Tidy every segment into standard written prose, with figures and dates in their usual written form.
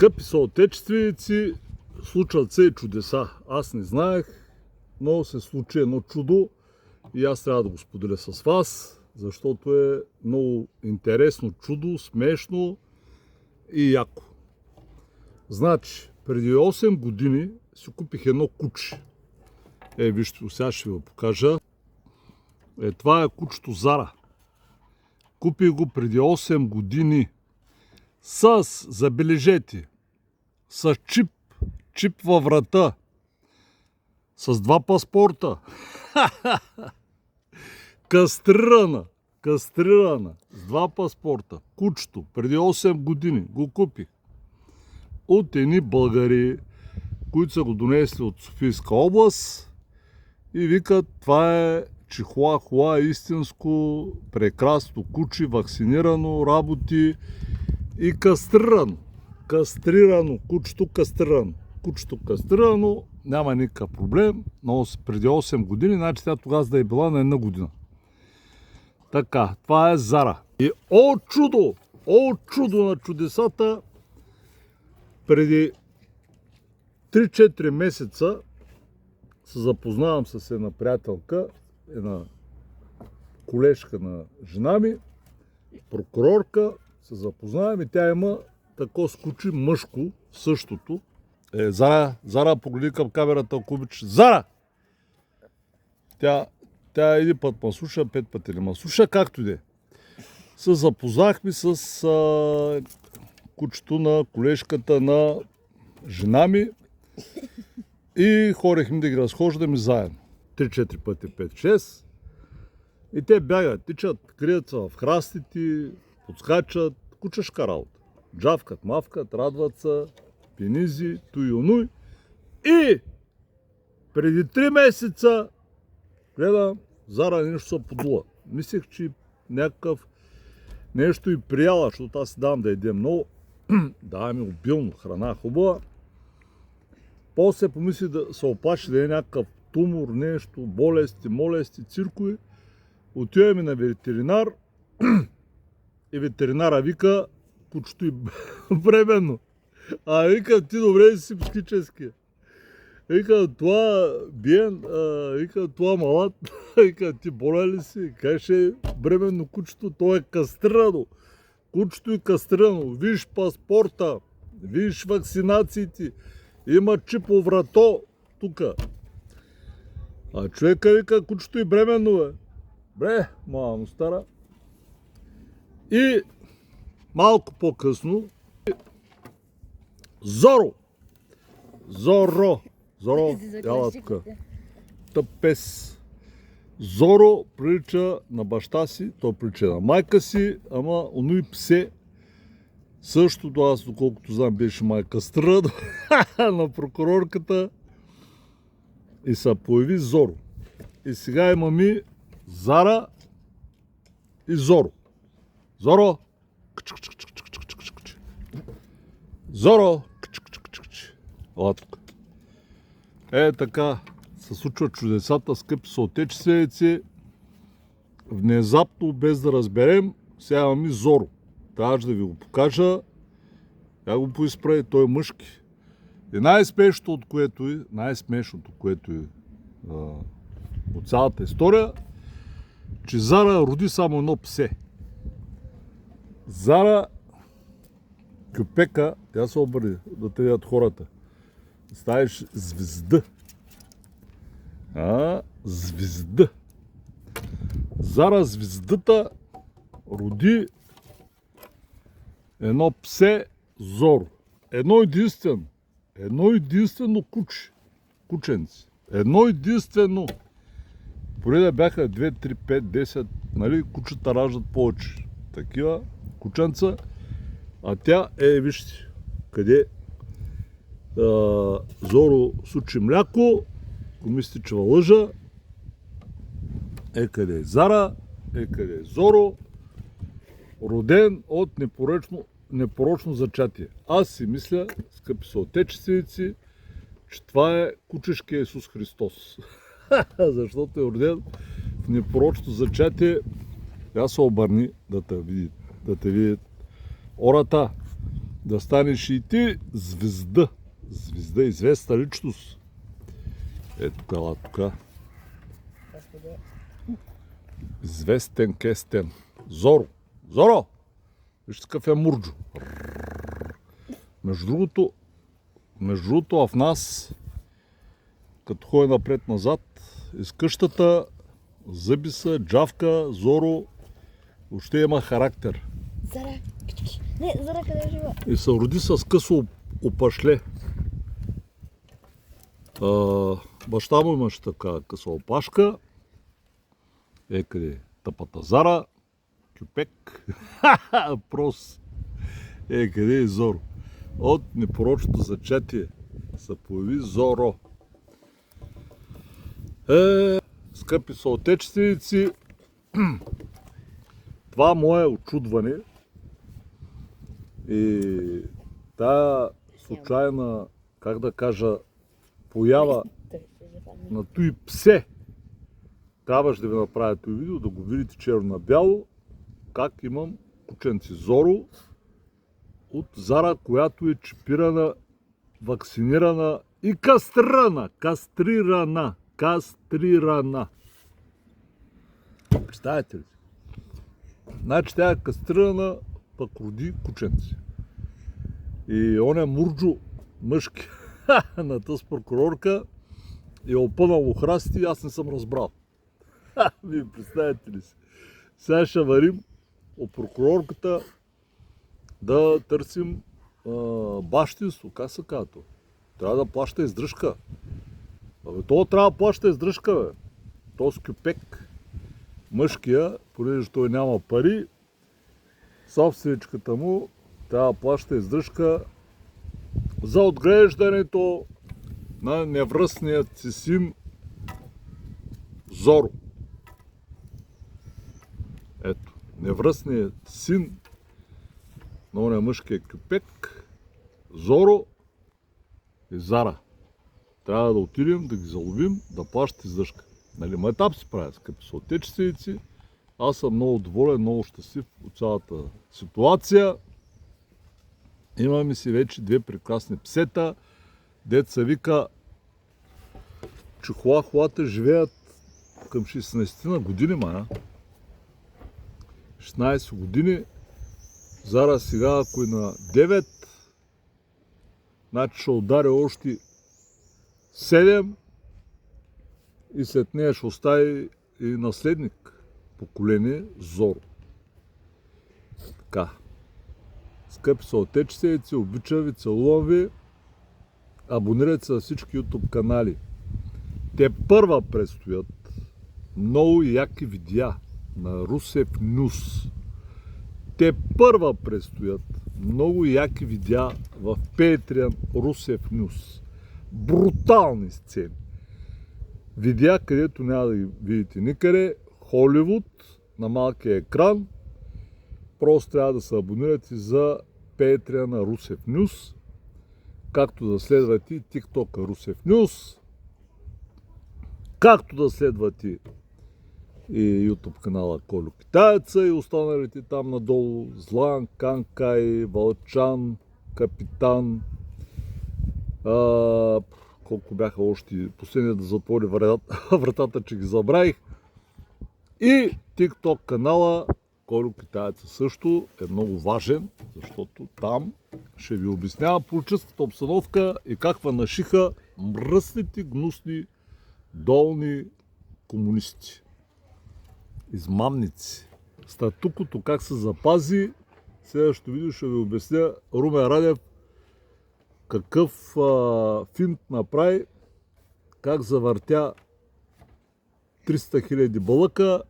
Скъпи съотечественици, случват се чудеса. Аз не знаех, но се случи едно чудо и аз трябва да го споделя с вас, защото е много интересно чудо, смешно и яко. Значи, преди 8 години си купих едно куче. Вижте, сега ще ви го покажа. Това е кучето Зара. Купих го преди 8 години с, забележете, с чип във врата, с 2 паспорта, кастрирана, с 2 паспорта. Кучето преди 8 години го купих от едни българи, които са го донесли от Софийска област и викат, това е чихуахуа, истинско, прекрасно куче, вакцинирано, работи и кастрирано. Кучето кастрирано, няма никакъв проблем, но преди 8 години, значи тя тогава да е била на 1 година. Така, това е Зара. И о чудо на чудесата, преди 3-4 месеца се запознавам с една приятелка, една колежка на жена ми, прокурорка, се запознавам и тя има тако скучи мъжко, същото. Зара, погледи към камерата, ако обичаш. Зара! Тя един път ма слуша, 5 пъти не ма слуша, както и де. Се запознахме с кучето на колежката на жена ми и хорехме да ги разхождаме заедно. 3-4 пъти, 5-6. И те бягат, тичат, крият се в храстите, подскачат, кучешка работа. Джавкат, мавкат, радват се, пенизи, туй-онуй. И преди 3 месеца гледам, Зара нещо се подула. Мислех, че нещо и прияла, защото аз си давам да ядем много. Давам ми обилно храна, хубава. После помисли да се оплаши да е някакъв тумор, нещо, болести, циркови. Отиваме на ветеринар и ветеринара вика, кучето и бременно. Вика, ти добре си психически. Вика, това биен, вика, това малат. Вика, ти боля ли си? Кай ще е бременно кучето? То е кастрирано. Кучето е кастрирано. Виж паспорта, виж вакцинациите. Има чип по врато тука. А човека вика, кучето е бременно, бе. Бре, мамо стара. И малко по-късно Зоро, яла тука. Тъп пес. Зоро прилича на баща си, той прилича на майка си, ама оно и псе. Същото, аз доколкото знам, беше майка стръд на прокурорката и се появи Зоро. И сега имаме Зара и Зоро. Зоро! Зоро! Ела тук. Така се случват чудесата, скъпи съотечественици. Внезапно, без да разберем, сега имаме Зоро. Трябваше да ви го покажа. Я го поизправи, той е мъжки. И най-смешното, което е от цялата история, че Зара роди само едно псе. Зара кюпека, тя се обърне да те видят хората. Ставиш звезда. Звезда. Зара звездата роди едно псе Зоро. Едно единствено кученце. Едно единствено. Поне да бяха 2, 3, 5, 10, нали, кучета раждат повече. Такива кученца. А тя вижте, къде Зоро сучи мляко, помислите, че лъжа. Къде е Зара, къде е Зоро, роден от непорочно зачатие. Аз си мисля, скъпи съотечественици, че това е кучешкия Исус Христос. Защото е роден в непорочно зачатие. Тя се обърни да те видят ората. да станеш и ти звезда. Звезда, известна личност. Ето кала тук. Известен кестен. Зоро. Зоро! Виж какъв е Мурджо. Между другото в нас, като ходи напред-назад, из къщата зъби са, джавка, Зоро, въобще има характер. Зара, не, Зара къде жива? И се роди с късо опашле. Баща му имаше така къса опашка. Къде? Тъпата Зара, кюпек, прос. Къде е Зоро? От непорочното зачатие се появи Зоро. Скъпи съотечественици, това мое очудване и тая случайна, как да кажа, поява на той псе. Трябваше да ви направя това видео, да го видите черно на бяло, как имам кученци Зоро от Зара, която е чипирана, вакцинирана и кастрирана. Представете ли? Значи тя е кастрирана, пък роди кученци. И оня Мурджо, мъжки, на тази прокурорка, е опънал храсти и аз не съм разбрал. Вие представете ли си? Сега ще варим от прокурорката да търсим бащинство. Как се казва? Трябва да плаща издръжка. Това трябва да плаща издръжка, бе. Този кюпек, мъжкия, понеже той няма пари, собственичката му трябва да плаща издръжка за отглеждането на невръстният си син Зоро. Ето, невръстният син на оня мъжкия кюпек, Зоро и Зара. Трябва да отидем, да ги заловим, да плащат издръжка. Нали, майтап си правят, скъпи съотечественици. Аз съм много доволен, много щастлив от цялата ситуация. Имаме си вече две прекрасни псета. Деца вика, че хуахуата живеят към 16 на години, мая. 16 години. Зара сега, ако е на 9, значи ще удари още 7 и след нея ще остави и наследник, поколение Зоро. Така. Скъпи съотечественици, обичам ви, целувам ви. Абонирайте се на всички YouTube канали. Те първа предстоят много яки видеа на Русев Нюс. Те първа предстоят много яки видеа в Patreon Русев Нюс. Брутални сцени. Видеа, където няма да ги видите никъде. Холивуд на малкия екран. Просто трябва да се абонирате за Patreon на Русев Нюс. Както да следвате TikTok Русев Нюс. Както да следвате и YouTube канала Колю Китаеца и останалите там надолу. Злан, Канкай, Вълчан, Капитан. Колко бяха още, последния да затвори вратата, че ги забравих. И TikTok канала Колю Китаеца също е много важен, защото там ще ви обяснява политическата обстановка и как ванашиха мръсните, гнусни, долни комунисти. Измамници. Статукото как се запази, следващото видео ще ви обясня Румен Радев какъв финт направи, как завъртя 300 000 балъка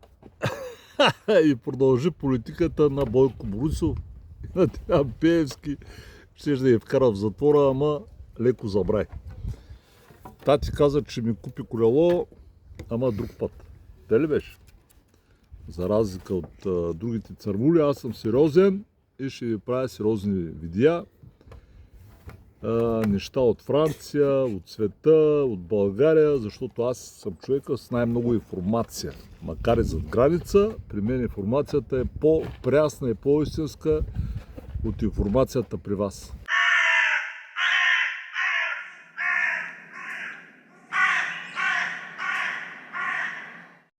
и продължи политиката на Бойко Борисов и на Делян Пеевски. Ще да я вкара в затвора, ама леко забрави. Тати каза, че ми купи колело, ама друг път. Те ли беше? За разлика от другите цървули, аз съм сериозен и ще ви правя сериозни видеа. Неща от Франция, от света, от България, защото аз съм човека с най-много информация. Макар и зад граница, при мен информацията е по-прясна и по-истинска от информацията при вас.